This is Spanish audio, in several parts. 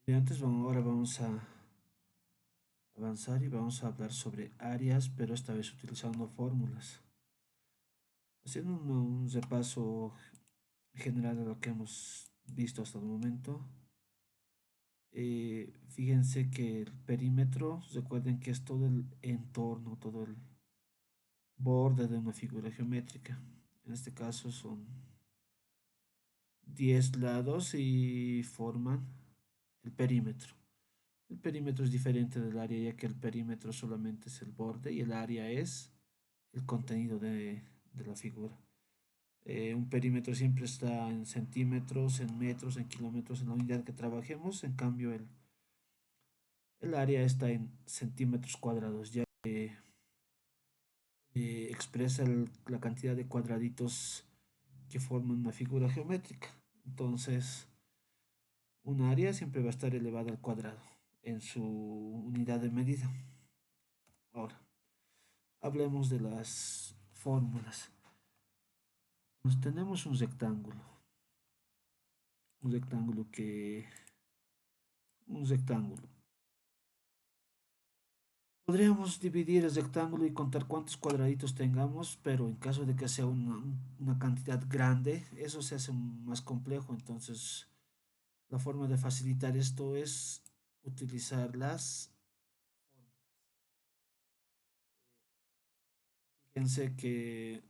Ahora vamos a avanzar y vamos a hablar sobre áreas, pero esta vez utilizando fórmulas. Haciendo un repaso general de lo que hemos visto hasta el momento. Fíjense que el perímetro, recuerden que es todo el entorno, todo el borde de una figura geométrica. En este caso son 10 lados y forman el perímetro. El perímetro es diferente del área ya que el perímetro solamente es el borde y el área es el contenido de la figura. Un perímetro siempre está en centímetros, en metros, en kilómetros, en la unidad que trabajemos. En cambio, el área está en centímetros cuadrados, ya que expresa la cantidad de cuadraditos que forman una figura geométrica. Entonces, un área siempre va a estar elevada al cuadrado en su unidad de medida. Ahora, hablemos de las fórmulas. Pues tenemos un rectángulo que, un rectángulo. Podríamos dividir el rectángulo y contar cuántos cuadraditos tengamos, pero en caso de que sea una cantidad grande, eso se hace más complejo. Entonces, la forma de facilitar esto es utilizar las fórmulas. Fíjense que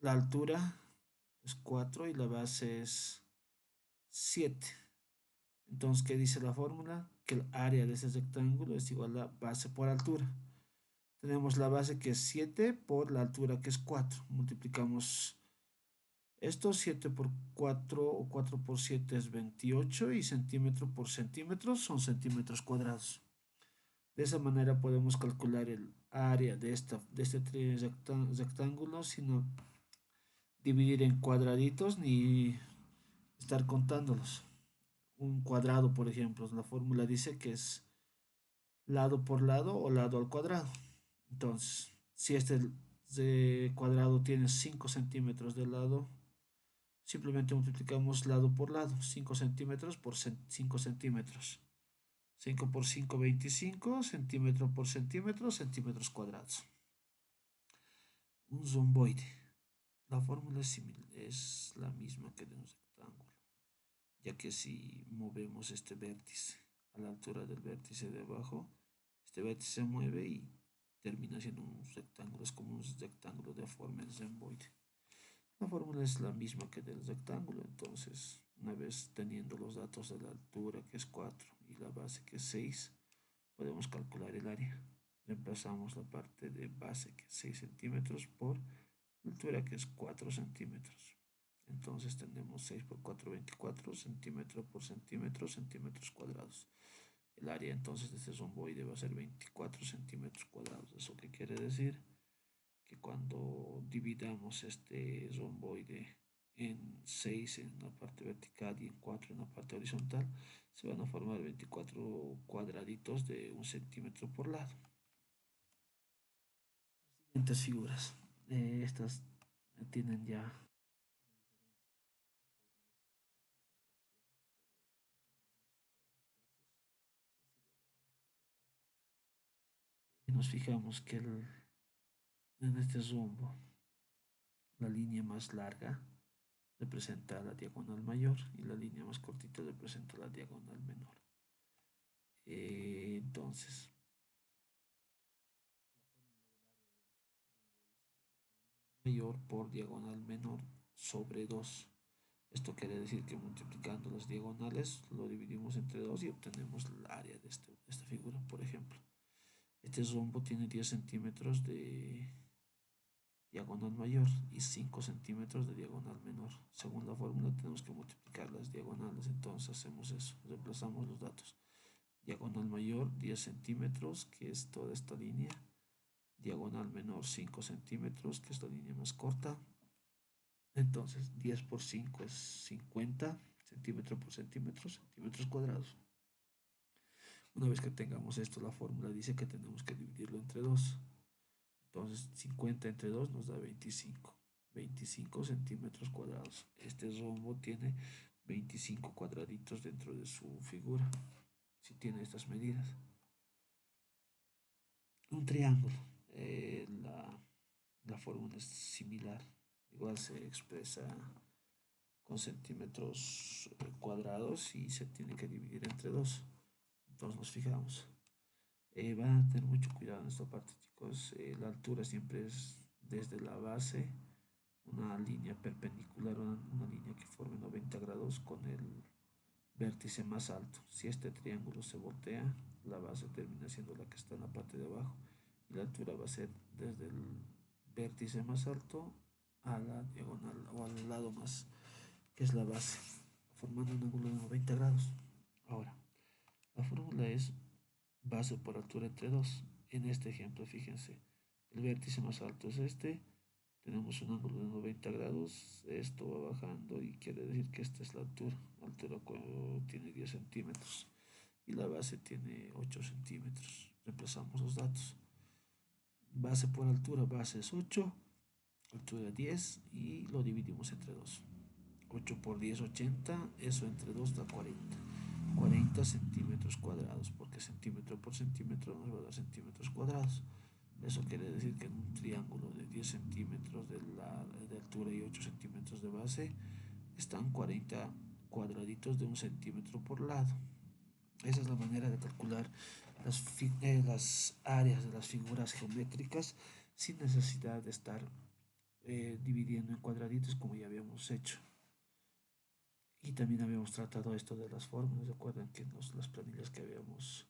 la altura es 4 y la base es 7. Entonces, ¿qué dice la fórmula? Que el área de ese rectángulo es igual a base por altura. Tenemos la base que es 7 por la altura que es 4. Multiplicamos esto, 7 por 4 o 4 por 7 es 28 y centímetro por centímetro son centímetros cuadrados. De esa manera podemos calcular el área de este rectángulo sin dividir en cuadraditos ni estar contándolos. Un cuadrado, por ejemplo, la fórmula dice que es lado por lado o lado al cuadrado. Entonces, si este cuadrado tiene 5 centímetros de lado, simplemente multiplicamos lado por lado, 5 centímetros por 5 centímetros. 5 por 5, 25, centímetro por centímetro, centímetros cuadrados. Un zomboide. La fórmula es la misma que de un rectángulo, ya que si movemos este vértice a la altura del vértice de abajo, este vértice se mueve y termina siendo un rectángulo, es como un rectángulo de forma de zomboide. La fórmula es la misma que del rectángulo, entonces una vez teniendo los datos de la altura que es 4 y la base que es 6, podemos calcular el área. Reemplazamos la parte de base que es 6 centímetros por la altura que es 4 centímetros. Entonces tenemos 6 por 4, 24 centímetro por centímetro, centímetros cuadrados. El área entonces de este zomboide va a ser 24 centímetros cuadrados. ¿Eso qué quiere decir? Que cuando dividamos este romboide en 6 en la parte vertical y en 4 en la parte horizontal, se van a formar 24 cuadraditos de 1 centímetro por lado. Las siguientes figuras, estas tienen ya, y nos fijamos que en este rombo, la línea más larga representa la diagonal mayor y la línea más cortita representa la diagonal menor. Entonces, mayor por diagonal menor sobre 2. Esto quiere decir que multiplicando las diagonales lo dividimos entre 2 y obtenemos el área de esta figura, por ejemplo. Este rombo tiene 10 centímetros de diagonal mayor y 5 centímetros de diagonal menor. Según la fórmula tenemos que multiplicar las diagonales, entonces hacemos eso, reemplazamos los datos. Diagonal mayor 10 centímetros, que es toda esta línea. Diagonal menor 5 centímetros, que es la línea más corta. Entonces 10 por 5 es 50 centímetro por centímetro, centímetros cuadrados. Una vez que tengamos esto, la fórmula dice que tenemos que dividirlo entre 2. Entonces 50 entre 2 nos da 25. 25 centímetros cuadrados. Este rombo tiene 25 cuadraditos dentro de su figura. si tiene estas medidas. Un triángulo, la fórmula es similar, igual se expresa con centímetros cuadrados y se tiene que dividir entre dos. Entonces nos fijamos. Van a tener mucho cuidado en esta parte, chicos. La altura siempre es desde la base, una línea perpendicular, una línea que forme 90 grados con el vértice más alto. Si este triángulo se voltea, la base termina siendo la que está en la parte de abajo y la altura va a ser desde el vértice más alto a la diagonal o al lado más que es la base, formando un ángulo de 90 grados. Ahora, la fórmula es base por altura entre 2. En este ejemplo, fíjense, el vértice más alto es este, tenemos un ángulo de 90 grados, esto va bajando y quiere decir que esta es la altura tiene 10 centímetros y la base tiene 8 centímetros. Reemplazamos los datos. Base por altura, base es 8, altura 10 y lo dividimos entre 2. 8 por 10, 80, eso entre 2 da 40. 40 centímetros cuadrados, porque centímetro por centímetro nos va a dar centímetros cuadrados. Eso quiere decir que en un triángulo de 10 centímetros de altura y 8 centímetros de base están 40 cuadraditos de un centímetro por lado. Esa es la manera de calcular las áreas de las figuras geométricas sin necesidad de estar dividiendo en cuadraditos como ya habíamos hecho. Y también habíamos tratado esto de las fórmulas. Recuerden que en las planillas que habíamos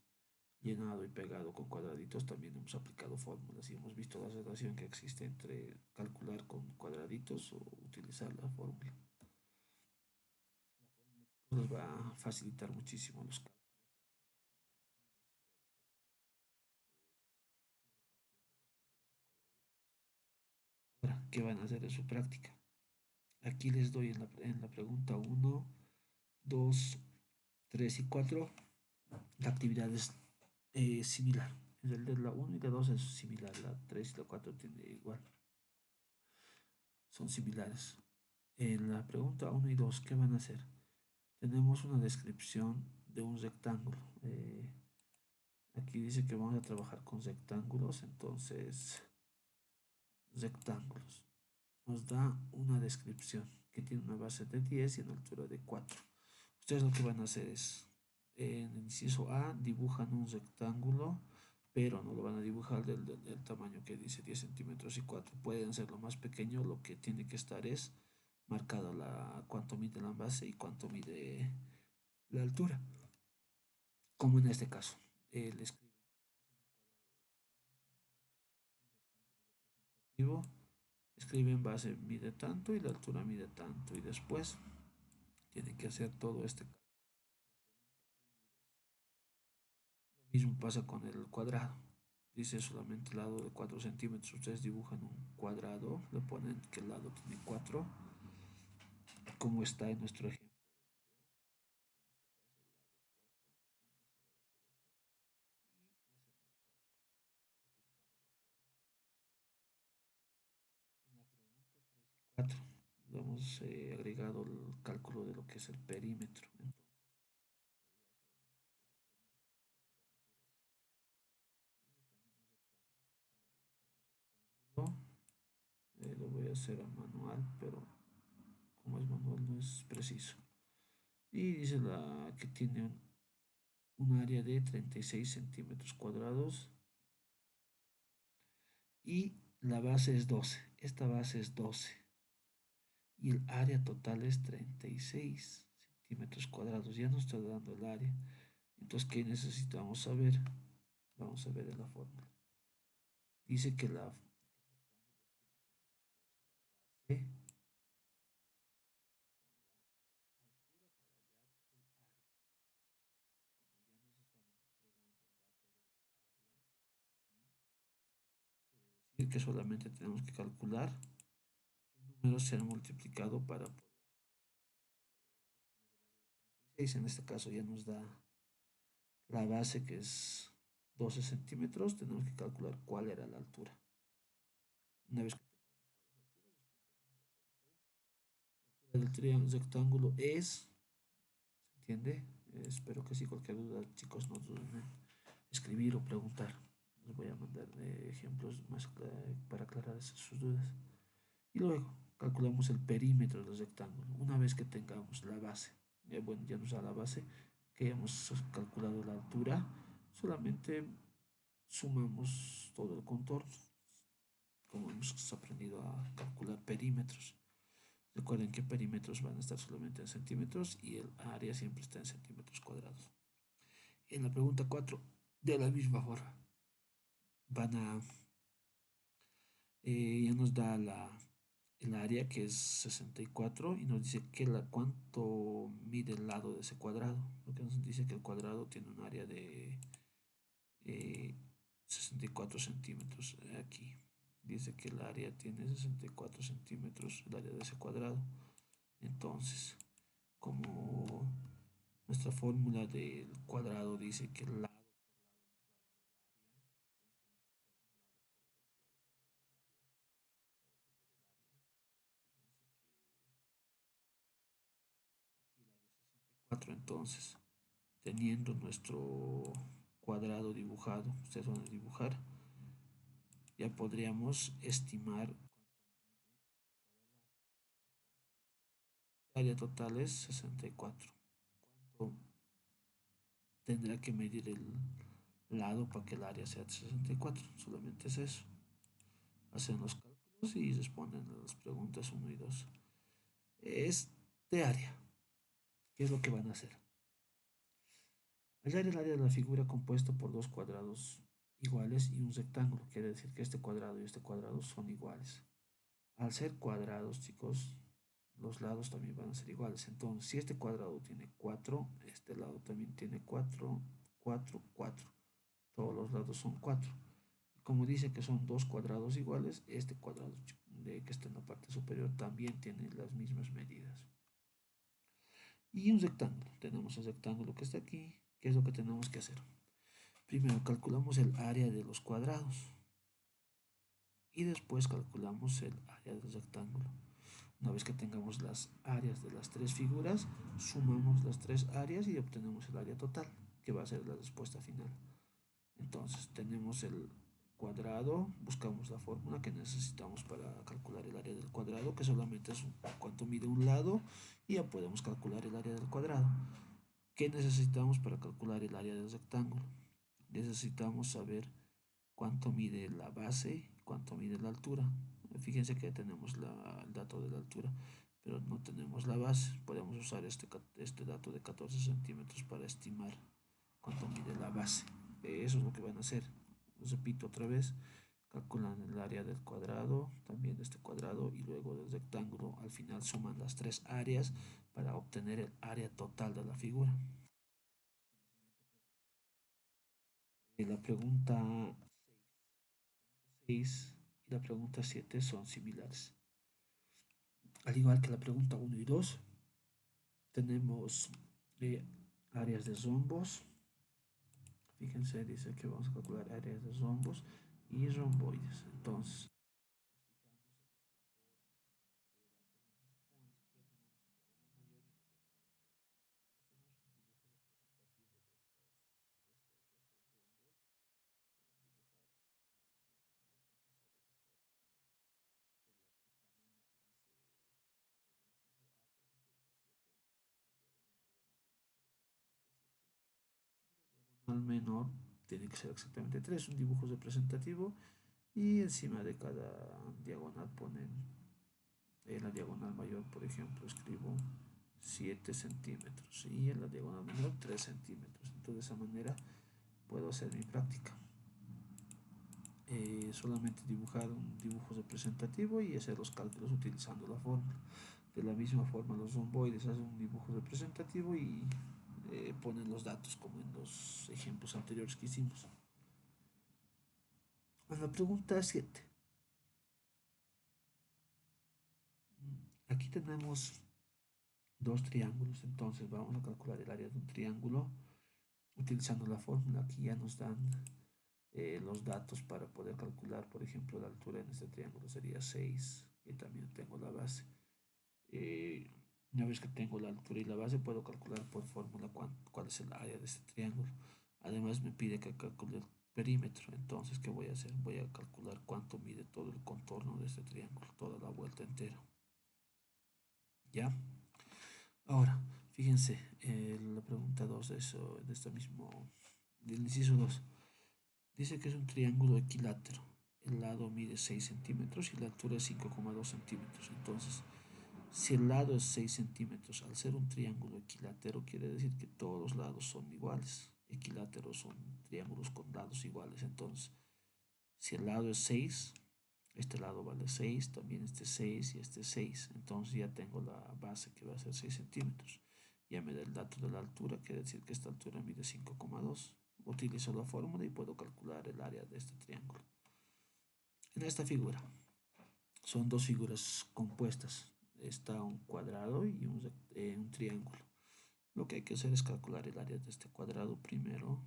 llenado y pegado con cuadraditos también hemos aplicado fórmulas y hemos visto la relación que existe entre calcular con cuadraditos o utilizar la fórmula. Nos va a facilitar muchísimo los cálculos. Ahora, ¿qué van a hacer en su práctica? Aquí les doy en la pregunta 1, 2, 3 y 4. La actividad es similar. El de la 1 y la 2 es similar. La 3 y la 4 tiene igual. Son similares. En la pregunta 1 y 2, ¿qué van a hacer? Tenemos una descripción de un rectángulo. Aquí dice que vamos a trabajar con rectángulos, entonces rectángulos. Nos da una descripción que tiene una base de 10 y una altura de 4. Ustedes lo que van a hacer es, en el inciso A, dibujan un rectángulo, pero no lo van a dibujar del tamaño que dice 10 centímetros y 4. Pueden hacerlo más pequeño, lo que tiene que estar es marcado cuánto mide la base y cuánto mide la altura, como en este caso. Le escriben base mide tanto y la altura mide tanto y después tienen que hacer todo este cálculo. Lo mismo pasa con el cuadrado. Dice solamente el lado de 4 centímetros. Ustedes dibujan un cuadrado, le ponen que el lado tiene 4, como está en nuestro ejemplo. En la pregunta 3 y 4 le hemos agregado el cálculo de lo que es el perímetro. Entonces, no, lo voy a hacer a manual, pero como es manual no es preciso. Y dice que tiene un área de 36 centímetros cuadrados y la base es 12. Esta base es 12 y el área total es 36 centímetros cuadrados. Ya nos está dando el área. Entonces, ¿qué necesitamos saber? Vamos a ver en la fórmula. Dice que la base decir que solamente tenemos que calcular qué números se han multiplicado para poder. En este caso ya nos da la base que es 12 centímetros. Tenemos que calcular cuál era la altura. Una vez que el rectángulo es, ¿se entiende? Espero que si cualquier duda, chicos, no duden en escribir o preguntar. Les voy a mandar ejemplos más para aclarar sus dudas. Y luego calculamos el perímetro del rectángulo. Una vez que tengamos la base, bueno, ya nos da la base, que hemos calculado la altura, solamente sumamos todo el contorno, como hemos aprendido a calcular perímetros. Recuerden que perímetros van a estar solamente en centímetros y el área siempre está en centímetros cuadrados. En la pregunta 4, de la misma forma, van a, ya nos da el área que es 64 y nos dice cuánto mide el lado de ese cuadrado. Lo que nos dice que el cuadrado tiene un área de 64 centímetros. Aquí dice que el área tiene 64 centímetros, el área de ese cuadrado. Entonces, como nuestra fórmula del cuadrado dice que el lado cuatro, entonces, teniendo nuestro cuadrado dibujado, ustedes van a dibujar, ya podríamos estimar el área total es 64. ¿Cuánto tendrá que medir el lado para que el área sea de 64? Solamente es eso. Hacen los cálculos y responden a las preguntas uno y 2. Es de área. ¿Qué es lo que van a hacer? Hallar el área de la figura compuesto por dos cuadrados iguales y un rectángulo. Quiere decir que este cuadrado y este cuadrado son iguales. Al ser cuadrados, chicos, los lados también van a ser iguales. Entonces, si este cuadrado tiene 4, este lado también tiene 4, 4, 4. Todos los lados son 4. Como dice que son dos cuadrados iguales, este cuadrado que está en la parte superior también tiene las mismas medidas. Y un rectángulo. Tenemos el rectángulo que está aquí. ¿Qué es lo que tenemos que hacer? Primero calculamos el área de los cuadrados y después calculamos el área del rectángulo. Una vez que tengamos las áreas de las tres figuras, sumamos las tres áreas y obtenemos el área total, que va a ser la respuesta final. Entonces tenemos el cuadrado, buscamos la fórmula que necesitamos para calcular el área del cuadrado, que solamente es cuánto mide un lado, y ya podemos calcular el área del cuadrado. ¿Qué necesitamos para calcular el área del rectángulo? Necesitamos saber cuánto mide la base, cuánto mide la altura. Fíjense que tenemos el dato de la altura, pero no tenemos la base. Podemos usar este dato de 14 centímetros para estimar cuánto mide la base. Eso es lo que van a hacer. Os repito otra vez. Calculan el área del cuadrado, también de este cuadrado y luego del rectángulo. Al final suman las tres áreas para obtener el área total de la figura. La pregunta 6 y la pregunta 7 son similares. Al igual que la pregunta 1 y 2, tenemos áreas de rombos. Fíjense, dice que vamos a calcular áreas de rombos y romboides. Entonces, al menor tiene que ser exactamente 3, un dibujo representativo, y encima de cada diagonal ponen en la diagonal mayor, por ejemplo, escribo 7 centímetros y en la diagonal menor 3 centímetros. Entonces, de esa manera puedo hacer mi práctica. Solamente dibujar un dibujo representativo y hacer los cálculos utilizando la fórmula. De la misma forma, los romboides hacen un dibujo representativo y ponen los datos como en los ejemplos anteriores que hicimos. En la pregunta 7, aquí tenemos dos triángulos, entonces vamos a calcular el área de un triángulo utilizando la fórmula. Aquí ya nos dan los datos para poder calcular, por ejemplo, la altura en este triángulo sería 6 y también tengo la base. Eh, Una vez que tengo la altura y la base, puedo calcular por fórmula cuál es el área de este triángulo. Además, me pide que calcule el perímetro. Entonces, ¿qué voy a hacer? Voy a calcular cuánto mide todo el contorno de este triángulo, toda la vuelta entera. ¿Ya? Ahora, fíjense, la pregunta 2 de, eso, de este mismo, del inciso 2. Dice que es un triángulo equilátero. El lado mide 6 centímetros y la altura es 5,2 centímetros. Entonces, si el lado es 6 centímetros, al ser un triángulo equilátero, quiere decir que todos los lados son iguales. Equiláteros son triángulos con lados iguales. Entonces, si el lado es 6, este lado vale 6, también este 6 y este 6. Entonces ya tengo la base que va a ser 6 centímetros. Ya me da el dato de la altura, quiere decir que esta altura mide 5,2. Utilizo la fórmula y puedo calcular el área de este triángulo. En esta figura son dos figuras compuestas. Está un cuadrado y un triángulo. Lo que hay que hacer es calcular el área de este cuadrado primero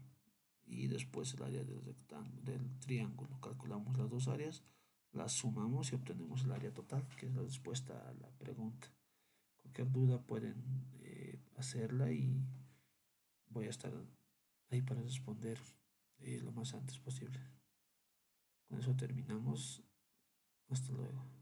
y después el área del triángulo. Calculamos las dos áreas, las sumamos y obtenemos el área total, que es la respuesta a la pregunta. Cualquier duda pueden hacerla y voy a estar ahí para responder lo más antes posible. Con eso terminamos. Hasta luego.